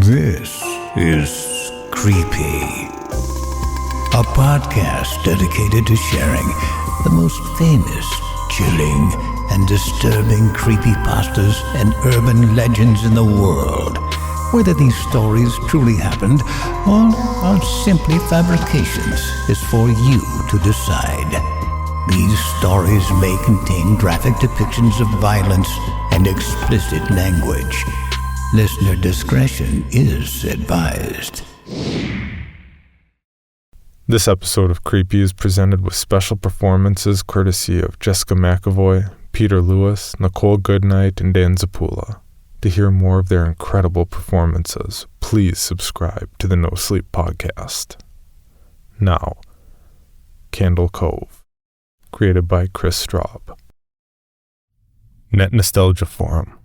This is Creepy, a podcast dedicated to sharing the most famous, chilling, and disturbing creepypastas and urban legends in the world. Whether these stories truly happened or are simply fabrications is for you to decide. These stories may contain graphic depictions of violence and explicit language. Listener discretion is advised. This episode of Creepy is presented with special performances courtesy of Jessica McEvoy, Peter Lewis, Nichole Goodnight, and Dan Zappulla. To hear more of their incredible performances, please subscribe to the No Sleep Podcast. Now, Candle Cove, created by Chris Straub. Net Nostalgia Forum,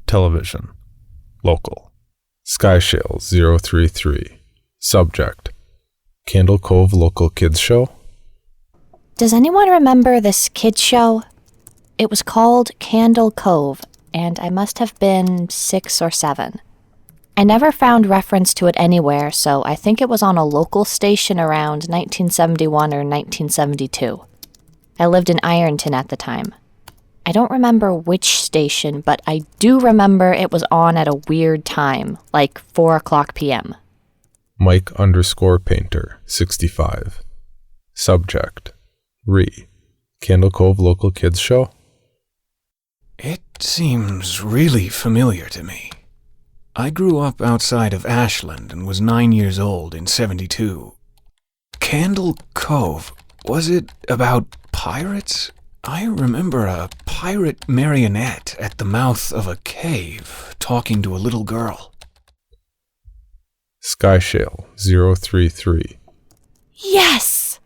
Television, Local, Skyshale 033, Subject, Candle Cove Local Kids Show. Does anyone remember this kids show? It was called Candle Cove, and I must have been 6 or 7. I never found reference to it anywhere, so I think it was on a local station around 1971 or 1972. I lived in Ironton at the time. I don't remember which station, but I do remember it was on at a weird time, like 4 o'clock p.m. Mike_Painter, 65. Subject, Candle Cove Local Kids Show. It seems really familiar to me. I grew up outside of Ashland and was 9 years old in 72. Candle Cove, was it about pirates? I remember a pirate marionette at the mouth of a cave talking to a little girl. Skyshale 033. Yes!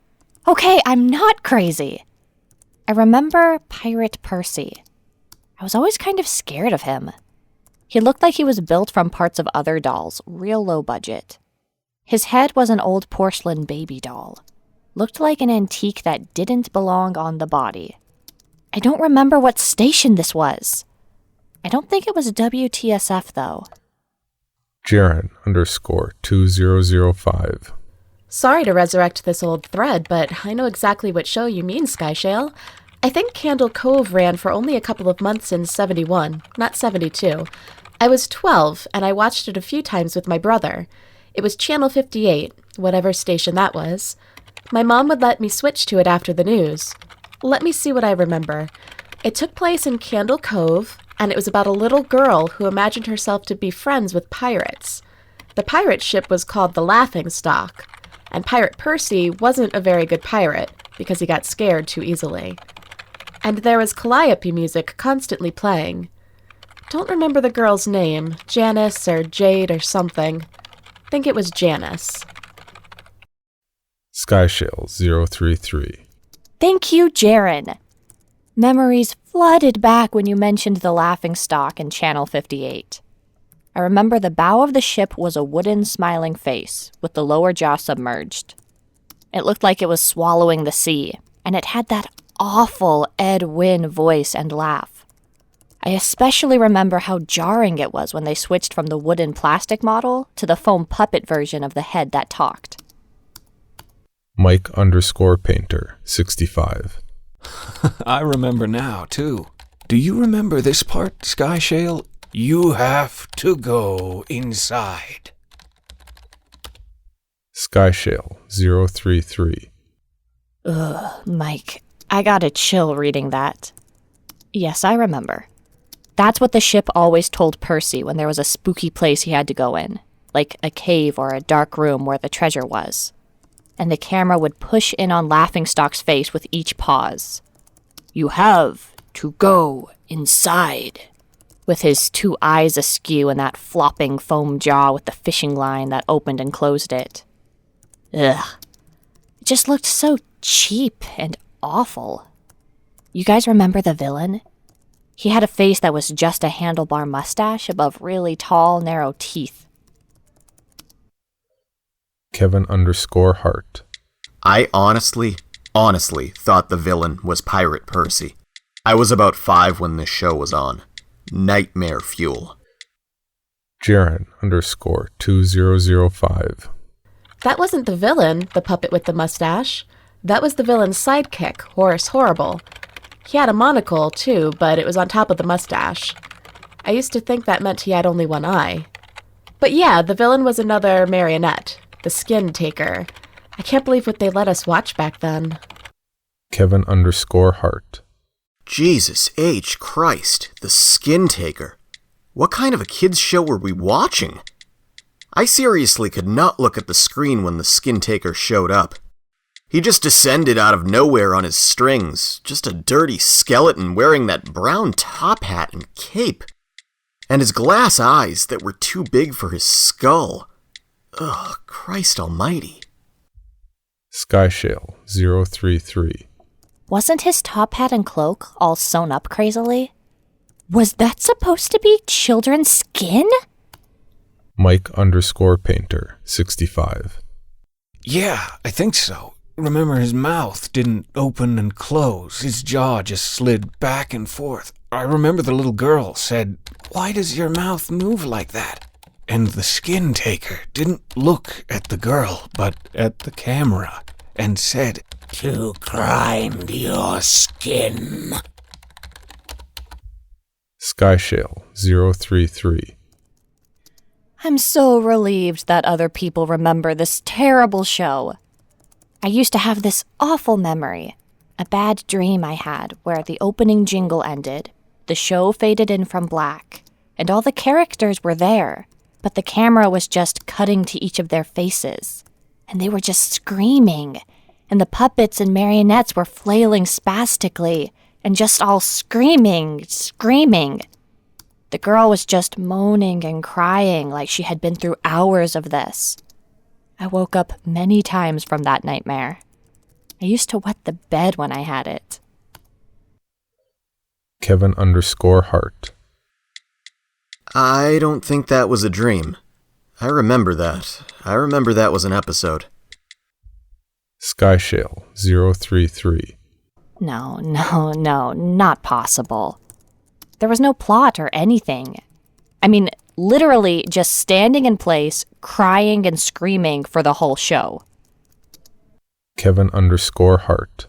Okay, I'm not crazy. I remember Pirate Percy. I was always kind of scared of him. He looked like he was built from parts of other dolls, real low budget. His head was an old porcelain baby doll. Looked like an antique that didn't belong on the body. I don't remember what station this was. I don't think it was WTSF, though. Jaren_2005. Sorry to resurrect this old thread, but I know exactly what show you mean, Skyshale. I think Candle Cove ran for only a couple of months in 71, not 72. I was 12, and I watched it a few times with my brother. It was Channel 58, whatever station that was. My mom would let me switch to it after the news. Let me see what I remember. It took place in Candle Cove, and it was about a little girl who imagined herself to be friends with pirates. The pirate ship was called the Laughing Stock, and Pirate Percy wasn't a very good pirate because he got scared too easily. And there was calliope music constantly playing. Don't remember the girl's name, Janice or Jade or something. Think it was Janice. Skyshale 033. Thank you, Jaren. Memories flooded back when you mentioned the Laughing Stock in Channel 58. I remember the bow of the ship was a wooden smiling face with the lower jaw submerged. It looked like it was swallowing the sea, and it had that awful Ed Wynn voice and laugh. I especially remember how jarring it was when they switched from the wooden plastic model to the foam puppet version of the head that talked. Mike_Painter, 65. I remember now, too. Do you remember this part, Skyshale? You have to go inside. Skyshale 033. Ugh, Mike, I got a chill reading that. Yes, I remember. That's what the ship always told Percy when there was a spooky place he had to go in, like a cave or a dark room where the treasure was. And the camera would push in on Laughingstock's face with each pause. You have to go inside. With his 2 eyes askew and that flopping foam jaw with the fishing line that opened and closed it. Ugh. It just looked so cheap and awful. You guys remember the villain? He had a face that was just a handlebar mustache above really tall, narrow teeth. Kevin_Hart. I honestly thought the villain was Pirate Percy. I was about 5 when this show was on. Nightmare fuel. Jaren_2005. That wasn't the villain, the puppet with the mustache. That was the villain's sidekick, Horace Horrible. He had a monocle, too, but it was on top of the mustache. I used to think that meant he had only one eye. But yeah, the villain was another marionette, the Skin Taker. I can't believe what they let us watch back then. Kevin_Hart. Jesus H. Christ, the Skin Taker. What kind of a kid's show were we watching? I seriously could not look at the screen when the Skin Taker showed up. He just descended out of nowhere on his strings, just a dirty skeleton wearing that brown top hat and cape. And his glass eyes that were too big for his skull. Ugh, Christ almighty. Skyshale033. Wasn't his top hat and cloak all sewn up crazily? Was that supposed to be children's skin? Mike_Painter65. Yeah, I think so. Remember, his mouth didn't open and close. His jaw just slid back and forth. I remember the little girl said, "Why does your mouth move like that?" And the Skin Taker didn't look at the girl, but at the camera, and said, "To grind your skin." Skyshale033. I'm so relieved that other people remember this terrible show. I used to have this awful memory, a bad dream I had where the opening jingle ended, the show faded in from black, and all the characters were there, but the camera was just cutting to each of their faces, and they were just screaming, and the puppets and marionettes were flailing spastically, and just all screaming. The girl was just moaning and crying like she had been through hours of this. I woke up many times from that nightmare. I used to wet the bed when I had it. Kevin_Hart. I don't think that was a dream. I remember that. I remember that was an episode. Skyshale033. No, not possible. There was no plot or anything. I mean, literally just standing in place, crying and screaming for the whole show. Kevin_Hart.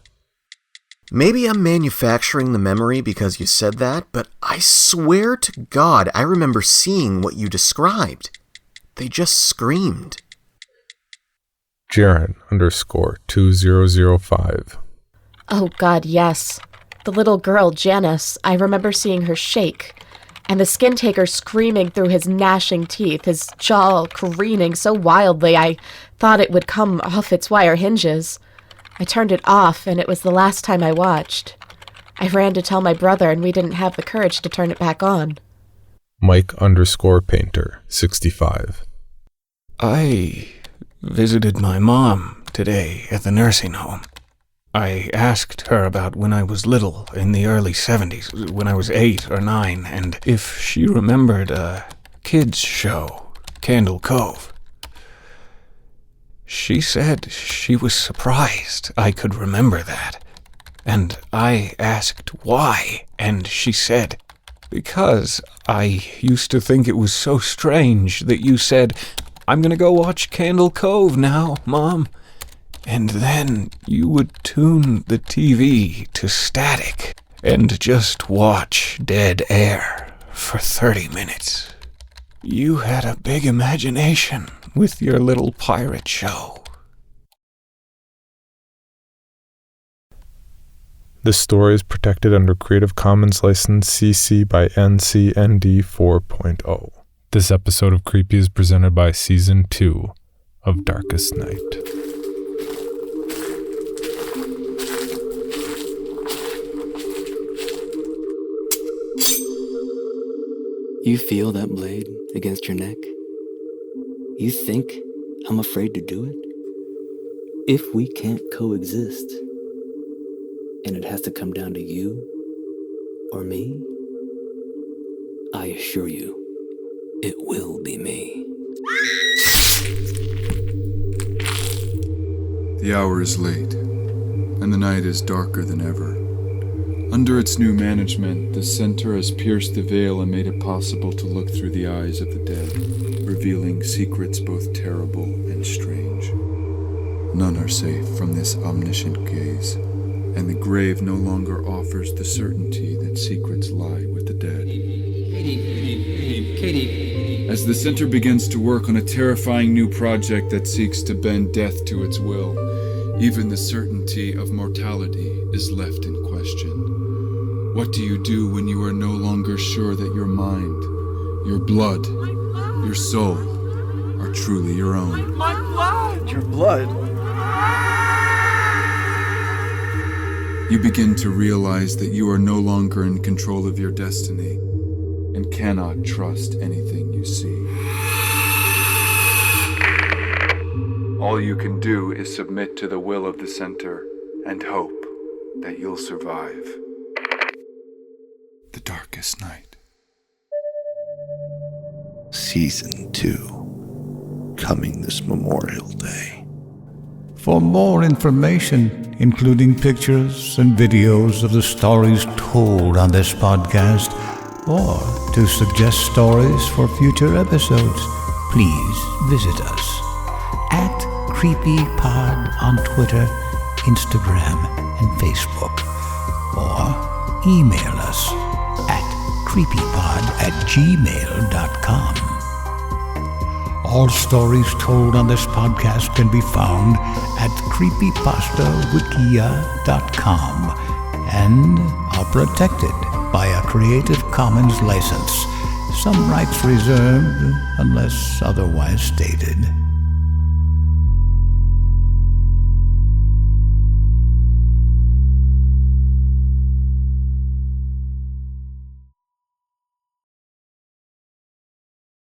Maybe I'm manufacturing the memory because you said that, but I swear to God I remember seeing what you described. They just screamed. Jaren_2005. Oh God, yes. The little girl, Janice, I remember seeing her shake. And the Skin Taker screaming through his gnashing teeth, his jaw careening so wildly I thought it would come off its wire hinges. I turned it off, and it was the last time I watched. I ran to tell my brother, and we didn't have the courage to turn it back on. Mike_Painter65. I visited my mom today at the nursing home. I asked her about when I was little, in the early 70s, when I was 8 or 9, and if she remembered a kids' show, Candle Cove. She said she was surprised I could remember that. And I asked why, and she said, "Because I used to think it was so strange that you said, 'I'm gonna go watch Candle Cove now, Mom.' And then you would tune the TV to static and just watch dead air for 30 minutes. You had a big imagination with your little pirate show." This story is protected under Creative Commons License CC by NC/ND 4.0. This episode of Creepy is presented by Season 2 of Darkest Night. You feel that blade against your neck? You think I'm afraid to do it? If we can't coexist, and it has to come down to you or me, I assure you, it will be me. The hour is late, and the night is darker than ever. Under its new management, the center has pierced the veil and made it possible to look through the eyes of the dead, revealing secrets both terrible and strange. None are safe from this omniscient gaze, and the grave no longer offers the certainty that secrets lie with the dead. Katie. As the center begins to work on a terrifying new project that seeks to bend death to its will, even the certainty of mortality is left in question. What do you do when you are no longer sure that your mind, your blood, your soul are truly your own? My blood! Your blood? You begin to realize that you are no longer in control of your destiny and cannot trust anything you see. All you can do is submit to the will of the center and hope that you'll survive the darkest night. Season 2, coming this Memorial Day. For more information, including pictures and videos of the stories told on this podcast, or to suggest stories for future episodes, please visit us at CreepyPod on Twitter, Instagram, and Facebook, or email us at creepypod@gmail.com. All stories told on this podcast can be found at creepypastawikia.com and are protected by a Creative Commons license. Some rights reserved unless otherwise stated.